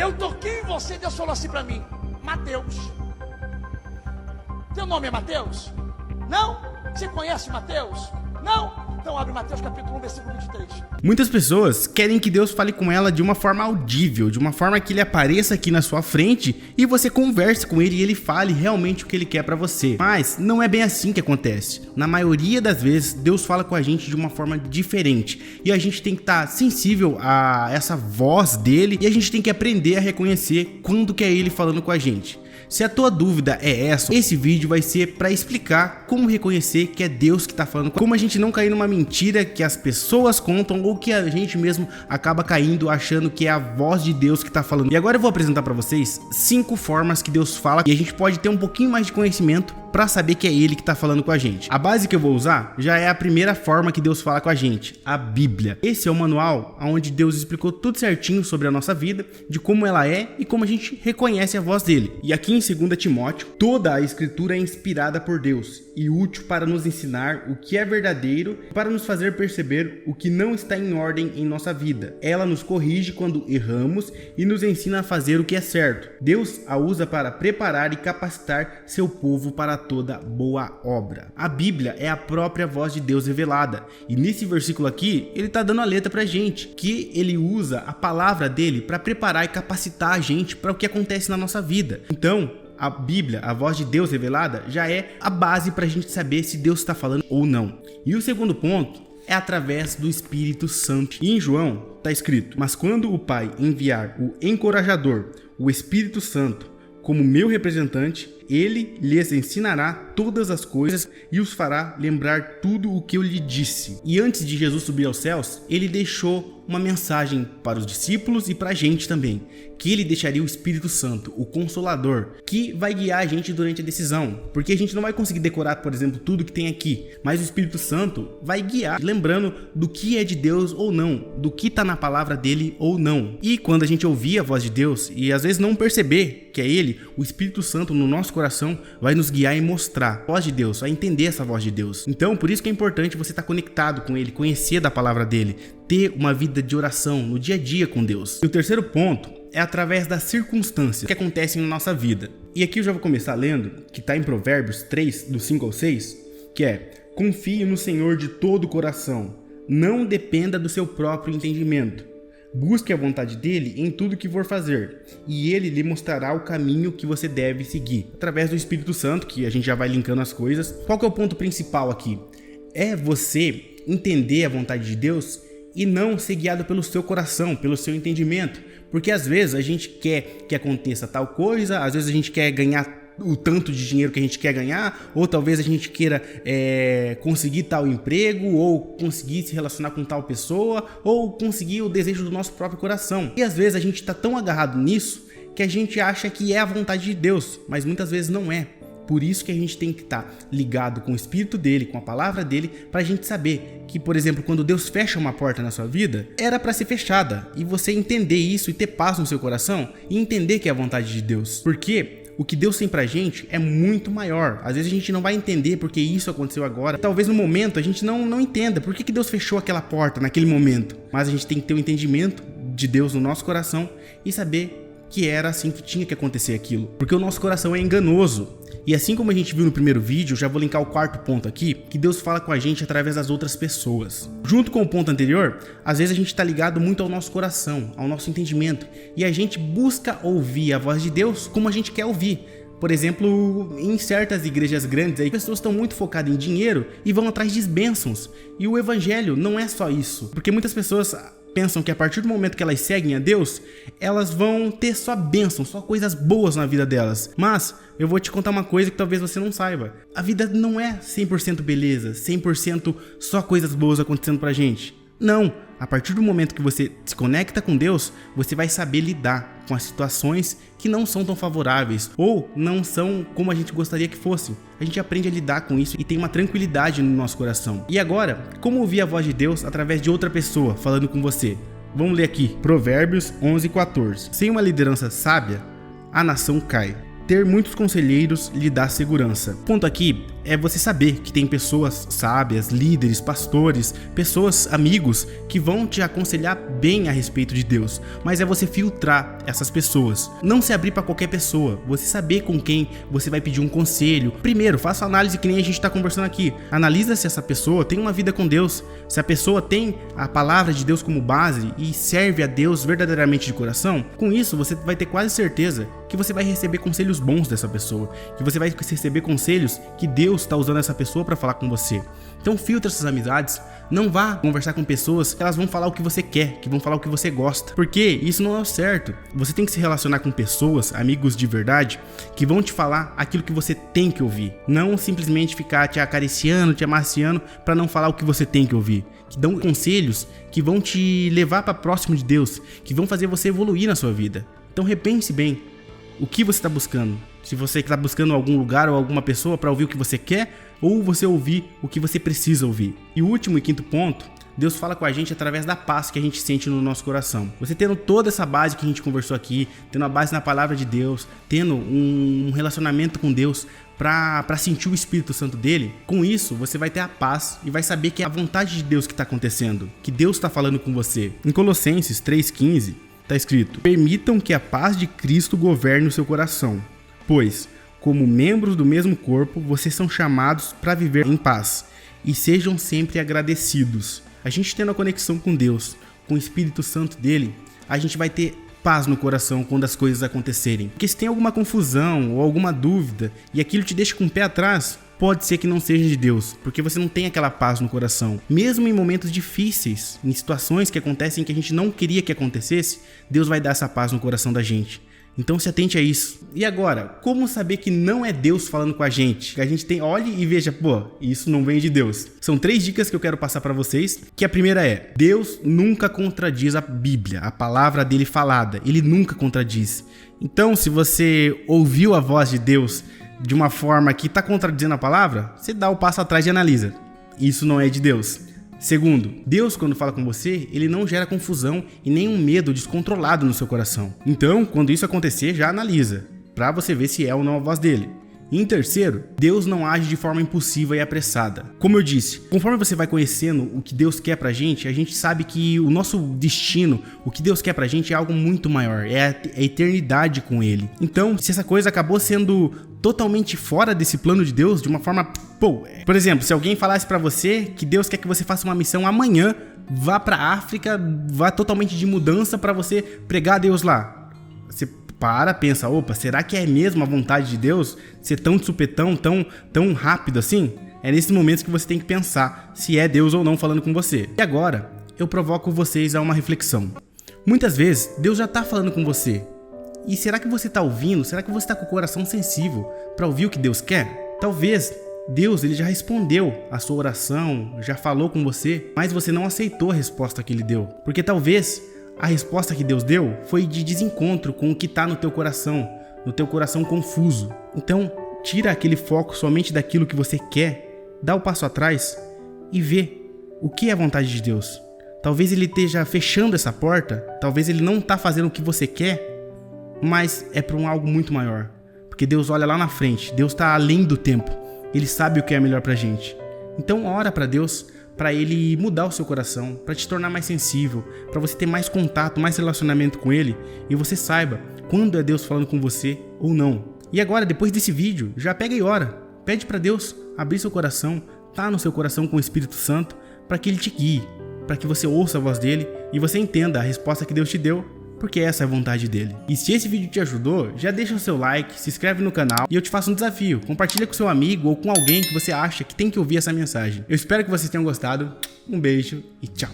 Eu toquei em você e Deus falou assim para mim: Mateus. Teu nome é Mateus? Não? Você conhece Mateus? Não? Então abre Mateus capítulo 1, versículo 23. Muitas pessoas querem que Deus fale com ela de uma forma audível, de uma forma que ele apareça aqui na sua frente e você converse com ele e ele fale realmente o que ele quer pra você. Mas não é bem assim que acontece. Na maioria das vezes, Deus fala com a gente de uma forma diferente e a gente tem que estar sensível a essa voz dele e a gente tem que aprender a reconhecer quando que é ele falando com a gente. Se a tua dúvida é essa, esse vídeo vai ser para explicar como reconhecer que é Deus que está falando, como a gente não cair numa mentira que as pessoas contam ou que a gente mesmo acaba caindo achando que é a voz de Deus que está falando. E agora eu vou apresentar para vocês 5 formas que Deus fala e a gente pode ter um pouquinho mais de conhecimento para saber que é ele que está falando com a gente. A base que eu vou usar já é a primeira forma que Deus fala com a gente, a Bíblia. Esse é o manual onde Deus explicou tudo certinho sobre a nossa vida, de como ela é e como a gente reconhece a voz dele. E aqui em 2 Timóteo, toda a escritura é inspirada por Deus e útil para nos ensinar o que é verdadeiro e para nos fazer perceber o que não está em ordem em nossa vida. Ela nos corrige quando erramos e nos ensina a fazer o que é certo. Deus a usa para preparar e capacitar seu povo para toda boa obra. A Bíblia é a própria voz de Deus revelada. E nesse versículo aqui, ele está dando a letra pra gente, que ele usa a palavra dele para preparar e capacitar a gente para o que acontece na nossa vida. Então, a Bíblia, a voz de Deus revelada, já é a base para a gente saber se Deus está falando ou não. E o segundo ponto é através do Espírito Santo. E em João está escrito: mas quando o Pai enviar o encorajador, o Espírito Santo, como meu representante, ele lhes ensinará todas as coisas e os fará lembrar tudo o que eu lhe disse. E antes de Jesus subir aos céus, ele deixou uma mensagem para os discípulos e para a gente também, que ele deixaria o Espírito Santo, o Consolador, que vai guiar a gente durante a decisão, porque a gente não vai conseguir decorar, por exemplo, tudo que tem aqui, mas o Espírito Santo vai guiar, lembrando do que é de Deus ou não, do que está na palavra dele ou não. E quando a gente ouvir a voz de Deus e às vezes não perceber que é ele, o Espírito Santo no nosso coração vai nos guiar e mostrar a voz de Deus, vai entender essa voz de Deus. Então, por isso que é importante você estar conectado com ele, conhecer da palavra dele, ter uma vida de oração no dia a dia com Deus. E o terceiro ponto é através das circunstâncias que acontecem na nossa vida. E aqui eu já vou começar lendo, que está em Provérbios 3, do 5 ao 6, que é: confie no Senhor de todo o coração, não dependa do seu próprio entendimento. Busque a vontade dele em tudo que for fazer, e ele lhe mostrará o caminho que você deve seguir. Através do Espírito Santo, que a gente já vai linkando as coisas. Qual que é o ponto principal aqui? É você entender a vontade de Deus e não ser guiado pelo seu coração, pelo seu entendimento. Porque às vezes a gente quer que aconteça tal coisa, às vezes a gente quer ganhar o tanto de dinheiro que a gente quer ganhar, ou talvez a gente queira conseguir tal emprego, ou conseguir se relacionar com tal pessoa, ou conseguir o desejo do nosso próprio coração. E às vezes a gente está tão agarrado nisso que a gente acha que é a vontade de Deus, mas muitas vezes não é. Por isso que a gente tem que estar ligado com o Espírito dele, com a palavra dele, para a gente saber que, por exemplo, quando Deus fecha uma porta na sua vida, era para ser fechada, e você entender isso e ter paz no seu coração e entender que é a vontade de Deus. Porque o que Deus tem pra gente é muito maior. Às vezes a gente não vai entender porque isso aconteceu agora. Talvez no momento a gente não entenda por que Deus fechou aquela porta naquele momento. Mas a gente tem que ter o entendimento de Deus no nosso coração e saber que era assim que tinha que acontecer aquilo. Porque o nosso coração é enganoso. E assim como a gente viu no primeiro vídeo, já vou linkar o quarto ponto aqui, que Deus fala com a gente através das outras pessoas. Junto com o ponto anterior, às vezes a gente está ligado muito ao nosso coração, ao nosso entendimento, e a gente busca ouvir a voz de Deus como a gente quer ouvir. Por exemplo, em certas igrejas grandes, aí pessoas estão muito focadas em dinheiro e vão atrás de bênçãos. E o evangelho não é só isso, porque muitas pessoas pensam que a partir do momento que elas seguem a Deus, elas vão ter só bênçãos, só coisas boas na vida delas. Mas eu vou te contar uma coisa que talvez você não saiba. A vida não é 100% beleza, 100% só coisas boas acontecendo pra gente. Não, a partir do momento que você se conecta com Deus, você vai saber lidar com as situações que não são tão favoráveis ou não são como a gente gostaria que fossem. A gente aprende a lidar com isso e tem uma tranquilidade no nosso coração. E agora, como ouvir a voz de Deus através de outra pessoa falando com você? Vamos ler aqui, Provérbios 11:14. Sem uma liderança sábia, a nação cai. Ter muitos conselheiros lhe dá segurança. O ponto aqui é você saber que tem pessoas sábias, líderes, pastores, pessoas, amigos que vão te aconselhar bem a respeito de Deus, mas é você filtrar essas pessoas, não se abrir para qualquer pessoa, você saber com quem você vai pedir um conselho. Primeiro, faça análise que nem a gente está conversando aqui, analisa se essa pessoa tem uma vida com Deus, se a pessoa tem a palavra de Deus como base e serve a Deus verdadeiramente de coração. Com isso, você vai ter quase certeza que você vai receber conselhos bons dessa pessoa, que você vai receber conselhos que Deus está usando essa pessoa para falar com você. Então filtra essas amizades, não vá conversar com pessoas que elas vão falar o que você quer, que vão falar o que você gosta, porque isso não é o certo. Você tem que se relacionar com pessoas, amigos de verdade, que vão te falar aquilo que você tem que ouvir, não simplesmente ficar te acariciando, te amaciando para não falar o que você tem que ouvir, que dão conselhos que vão te levar para próximo de Deus, que vão fazer você evoluir na sua vida. Então repense bem o que você está buscando. Se você está buscando algum lugar ou alguma pessoa para ouvir o que você quer, ou você ouvir o que você precisa ouvir. E o último e quinto ponto, Deus fala com a gente através da paz que a gente sente no nosso coração. Você tendo toda essa base que a gente conversou aqui, tendo a base na palavra de Deus, tendo um relacionamento com Deus para sentir o Espírito Santo dele, com isso você vai ter a paz e vai saber que é a vontade de Deus que está acontecendo, que Deus está falando com você. Em Colossenses 3,15 está escrito: permitam que a paz de Cristo governe o seu coração, pois, como membros do mesmo corpo, vocês são chamados para viver em paz e sejam sempre agradecidos. A gente tendo a conexão com Deus, com o Espírito Santo dele, a gente vai ter paz no coração quando as coisas acontecerem. Porque se tem alguma confusão ou alguma dúvida e aquilo te deixa com o pé atrás, pode ser que não seja de Deus, porque você não tem aquela paz no coração. Mesmo em momentos difíceis, em situações que acontecem que a gente não queria que acontecesse, Deus vai dar essa paz no coração da gente. Então se atente a isso. E agora, como saber que não é Deus falando com a gente? Que a gente tem, olhe e veja, pô, isso não vem de Deus. São 3 dicas que eu quero passar para vocês, que a primeira é: Deus nunca contradiz a Bíblia, a palavra dele falada, ele nunca contradiz. Então, se você ouviu a voz de Deus de uma forma que está contradizendo a palavra, você dá o passo atrás e analisa. Isso não é de Deus. Segundo, Deus, quando fala com você, ele não gera confusão e nem um medo descontrolado no seu coração. Então, quando isso acontecer, já analisa, para você ver se é ou não a voz dele. E em terceiro, Deus não age de forma impulsiva e apressada. Como eu disse, conforme você vai conhecendo o que Deus quer pra gente, a gente sabe que o nosso destino, o que Deus quer pra gente é algo muito maior, é a eternidade com ele. Então, se essa coisa acabou sendo totalmente fora desse plano de Deus, de uma forma... Por exemplo, se alguém falasse pra você que Deus quer que você faça uma missão amanhã, vá pra África, vá totalmente de mudança pra você pregar a Deus lá. Você pensa, opa, será que é mesmo a vontade de Deus ser tão de supetão, tão rápido assim? É nesses momentos que você tem que pensar se é Deus ou não falando com você. E agora, eu provoco vocês a uma reflexão. Muitas vezes, Deus já tá falando com você. E será que você tá ouvindo? Será que você tá com o coração sensível para ouvir o que Deus quer? Talvez Deus ele já respondeu a sua oração, já falou com você, mas você não aceitou a resposta que ele deu. Porque talvez a resposta que Deus deu foi de desencontro com o que está no teu coração confuso. Então, tira aquele foco somente daquilo que você quer, dá o passo atrás e vê o que é a vontade de Deus. Talvez ele esteja fechando essa porta, talvez ele não está fazendo o que você quer, mas é para algo muito maior. Porque Deus olha lá na frente, Deus está além do tempo, ele sabe o que é melhor para a gente. Então, ora para Deus, para ele mudar o seu coração, para te tornar mais sensível, para você ter mais contato, mais relacionamento com ele e você saiba quando é Deus falando com você ou não. E agora, depois desse vídeo, já pega e ora. Pede para Deus abrir seu coração, tá no seu coração com o Espírito Santo, para que ele te guie, para que você ouça a voz dele e você entenda a resposta que Deus te deu, porque essa é a vontade dele. E se esse vídeo te ajudou, já deixa o seu like, se inscreve no canal e eu te faço um desafio. Compartilha com seu amigo ou com alguém que você acha que tem que ouvir essa mensagem. Eu espero que vocês tenham gostado. Um beijo e tchau.